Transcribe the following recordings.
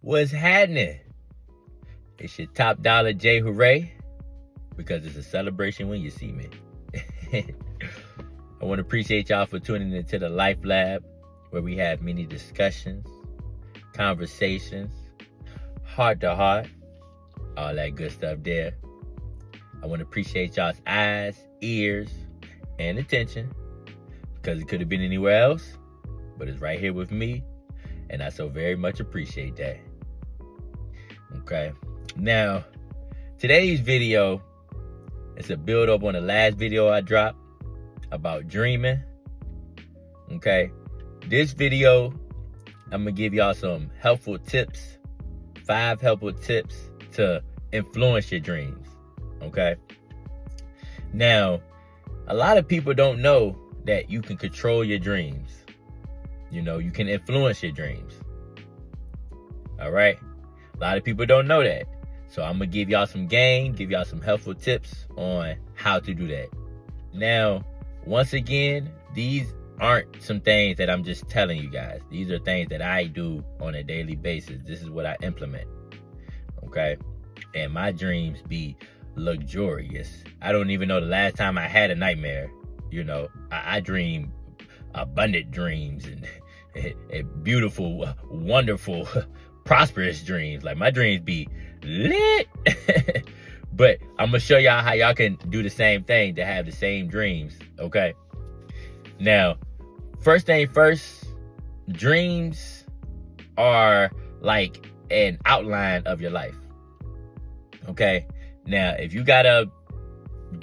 What's happening? It's your top dollar JayHooray, because it's a celebration when you see me. I want to appreciate y'all for tuning into the Life Lab, where we have many discussions, conversations, heart to heart, all that good stuff there. I want to appreciate y'all's eyes, ears, and attention, because it could have been anywhere else, but it's right here with me, and I so very much appreciate that. Okay, now today's video is a build up on the last video I dropped about dreaming. Okay, this video I'm gonna give y'all some helpful tips, 5 helpful tips to influence your dreams. Okay, now a lot of people don't know that you can control your dreams. You know, you can influence your dreams. All right, a lot of people don't know that. So I'm going to give y'all some game, give y'all some helpful tips on how to do that. Now, once again, these aren't some things that I'm just telling you guys. These are things that I do on a daily basis. This is what I implement. Okay? And my dreams be luxurious. I don't even know the last time I had a nightmare. You know, I dream abundant dreams and beautiful, wonderful, prosperous dreams. Like, my dreams be lit. But I'm gonna show y'all how y'all can do the same thing to have the same dreams. Okay, now first thing first, dreams are like an outline of your life. Okay, now if you got a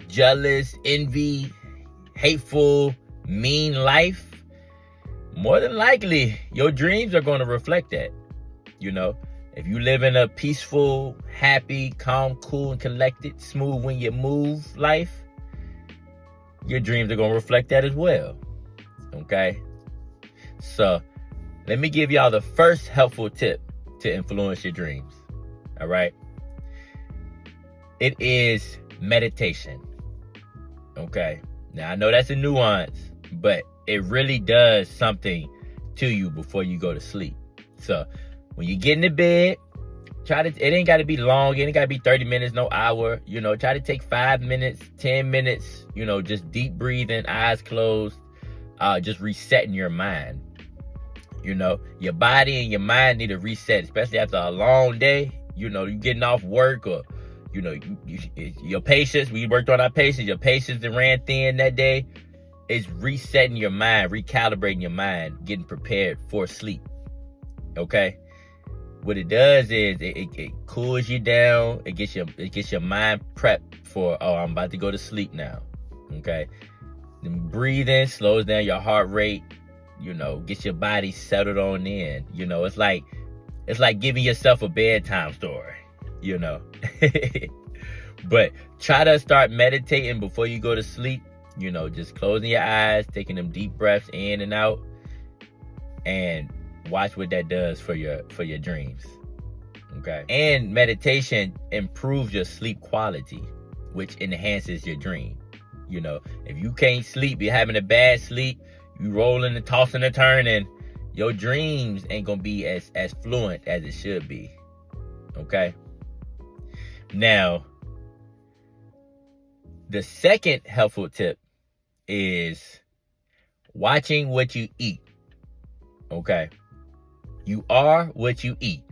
jealous, envy, hateful, mean life, more than likely your dreams are going to reflect that. You know, if you live in a peaceful, happy, calm, cool, and collected, smooth when you move life, your dreams are going to reflect that as well. Okay? So, let me give y'all the first helpful tip to influence your dreams. All right? It is meditation. Okay? Now, I know that's a nuance, but it really does something to you before you go to sleep. So, when you get into bed, it ain't got to be long. It ain't got to be 30 minutes, no hour. You know, try to take 5 minutes, 10 minutes, you know, just deep breathing, eyes closed, just resetting your mind. You know, your body and your mind need to reset, especially after a long day. You know, you getting off work, or, you know, your patience, we worked on our patience, your patience that ran thin that day. It's resetting your mind, recalibrating your mind, getting prepared for sleep. Okay? What it does is it cools you down. It gets your mind prepped for, oh, I'm about to go to sleep now. Okay, then breathing slows down your heart rate. You know, gets your body settled on in. You know, it's like giving yourself a bedtime story. You know, but try to start meditating before you go to sleep. You know, just closing your eyes, taking them deep breaths in and out, and watch what that does for your dreams. Okay, and meditation improves your sleep quality, which enhances your dream. You know, if you can't sleep, you're having a bad sleep, you rolling and tossing and turning, your dreams ain't gonna be as fluent as it should be. Okay, now the second helpful tip is watching what you eat. Okay, you are what you eat.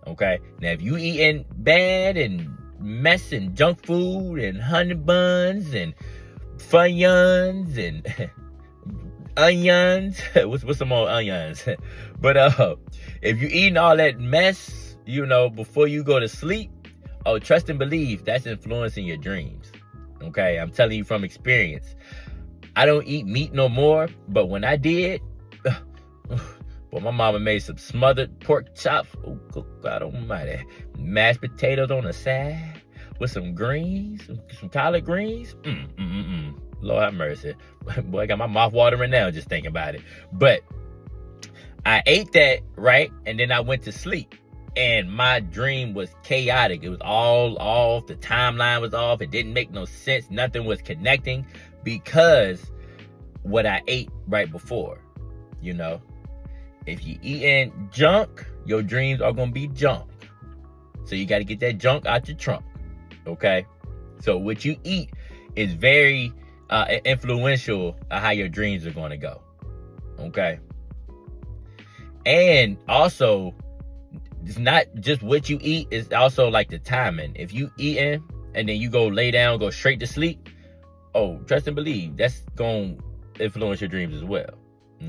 Okay, now if you eating bad and mess and junk food and honey buns and funyuns and onions, what's some more onions? But if you eating all that mess, you know, before you go to sleep, oh, trust and believe that's influencing your dreams. Okay, I'm telling you from experience. I don't eat meat no more, but when I did, well, my mama made some smothered pork chops. Oh, God almighty. Mashed potatoes on the side with some greens, some collard greens. Lord have mercy. Boy, I got my mouth watering now just thinking about it. But I ate that, right? And then I went to sleep. And my dream was chaotic. It was all off. The timeline was off. It didn't make no sense. Nothing was connecting because what I ate right before, you know. If you eating junk, your dreams are going to be junk. So you got to get that junk out your trunk. Okay? So what you eat is very influential of how your dreams are going to go. Okay? And also, it's not just what you eat, it's also like the timing. If you eating and then you go lay down, go straight to sleep, oh, trust and believe, that's going to influence your dreams as well.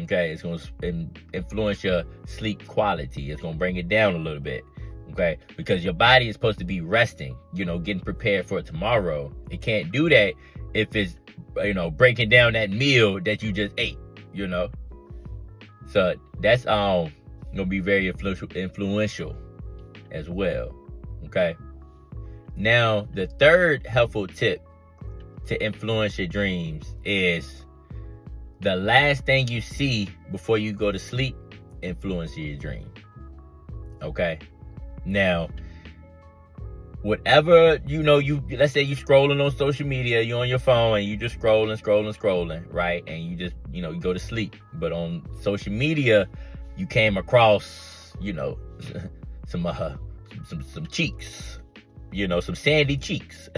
Okay? It's going to influence your sleep quality. It's going to bring it down a little bit. Okay? Because your body is supposed to be resting, getting prepared for tomorrow. It can't do that if it's, breaking down that meal that you just ate, So that's going to be very influential as well. Okay? Now, the third helpful tip to influence your dreams is the last thing you see before you go to sleep influences your dream. Okay? Now, whatever, let's say you scrolling on social media, you on your phone and you just scrolling, right? And you just, you go to sleep. But on social media, you came across, some cheeks, some sandy cheeks,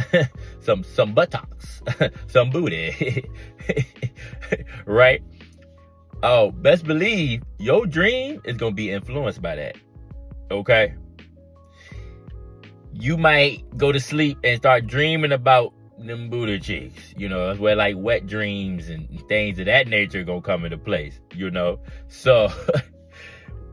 some buttocks, some booty, right? Oh, best believe your dream is going to be influenced by that. Okay? You might go to sleep and start dreaming about them booty cheeks. That's where like wet dreams and things of that nature gonna come into place. So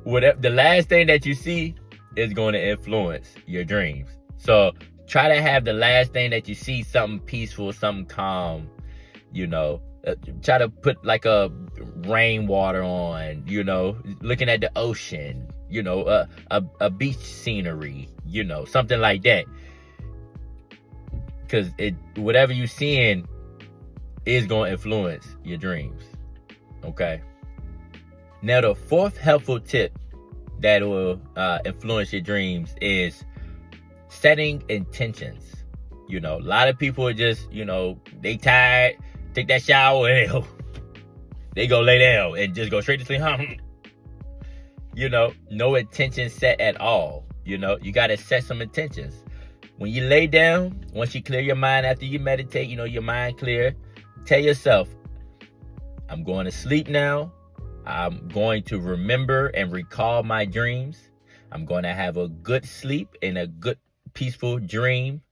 whatever the last thing that you see is going to influence your dreams. So try to have the last thing that you see something peaceful, something calm. Try to put like a rainwater on. Looking at the ocean. A beach scenery, something like that. Because whatever you're seeing is going to influence your dreams. Okay? Now, the fourth helpful tip that will influence your dreams is setting intentions. A lot of people are just, they tired, take that shower, and they go lay down and just go straight to sleep. No intention set at all. You got to set some intentions. When you lay down, once you clear your mind after you meditate, your mind clear, tell yourself, I'm going to sleep now. I'm going to remember and recall my dreams. I'm going to have a good sleep and a good, peaceful dream.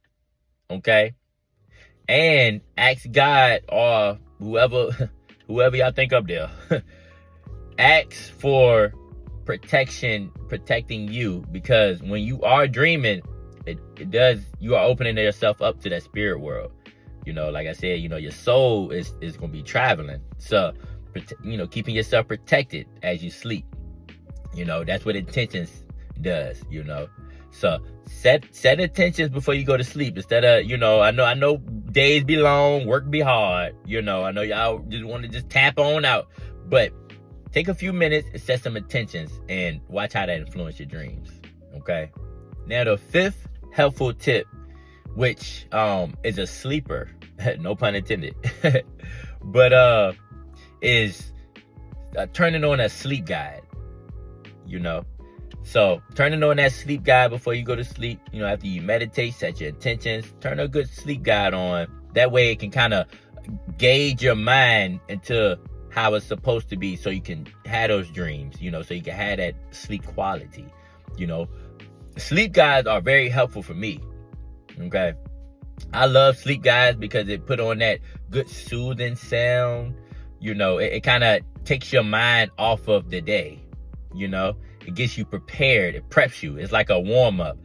Okay? And ask God or whoever y'all think up there, ask for protecting you, because when you are dreaming, you are opening yourself up to that spirit world. Like I said, your soul is going to be traveling. So, keeping yourself protected as you sleep. That's what intentions does, So set intentions before you go to sleep. Instead of, I know days be long, work be hard. I know y'all just want to just tap on out. But take a few minutes and set some intentions and watch how that influence your dreams. Okay? Now, the fifth helpful tip, which is a sleeper, no pun intended, but is turning on a sleep guide. So turning on that sleep guide before you go to sleep, after you meditate, set your intentions, turn a good sleep guide on. That way it can kind of gauge your mind into how it's supposed to be, so you can have those dreams, so you can have that sleep quality. Sleep guides are very helpful for me. Okay? I love sleep guides because it put on that good soothing sound. It kind of takes your mind off of the day. It gets you prepared. It preps you. It's like a warm up.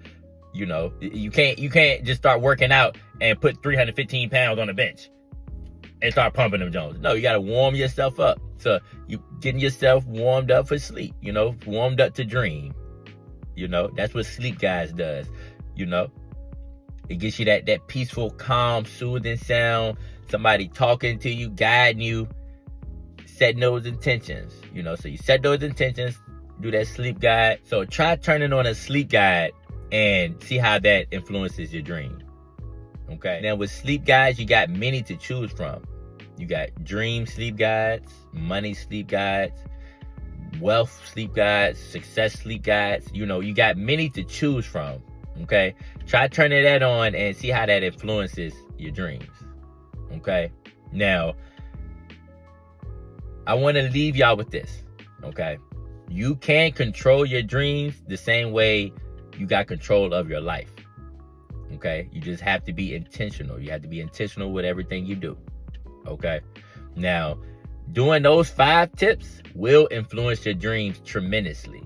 You can't just start working out and put 315 pounds on the bench and start pumping them Jones. No, you got to warm yourself up. So you getting yourself warmed up for sleep, warmed up to dream. That's what sleep guides does. It gets you that peaceful, calm, soothing sound. Somebody talking to you, guiding you, setting those intentions. So you set those intentions, do that sleep guide. So try turning on a sleep guide and see how that influences your dream. Okay. Now with sleep guides, you got many to choose from. You got dream sleep guides, money sleep guides, wealth sleep guides, success sleep guides. You got many to choose from. Okay, try turning that on and see how that influences your dreams. Okay, now I want to leave y'all with this. Okay, you can control your dreams the same way you got control of your life. Okay, you just have to be intentional. You have to be intentional with everything you do. Okay, now doing those 5 tips will influence your dreams tremendously.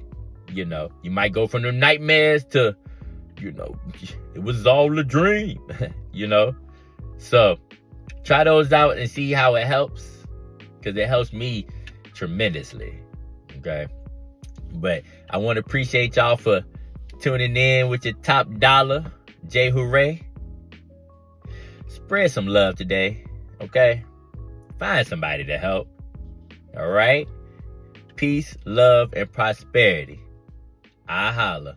You might go from the nightmares to, it was all a dream. So try those out and see how it helps, because it helps me tremendously. Okay, but I want to appreciate y'all for tuning in with your top dollar, JayHooray. Spread some love today. Okay, find somebody to help. All right, peace, love, and prosperity. I holla.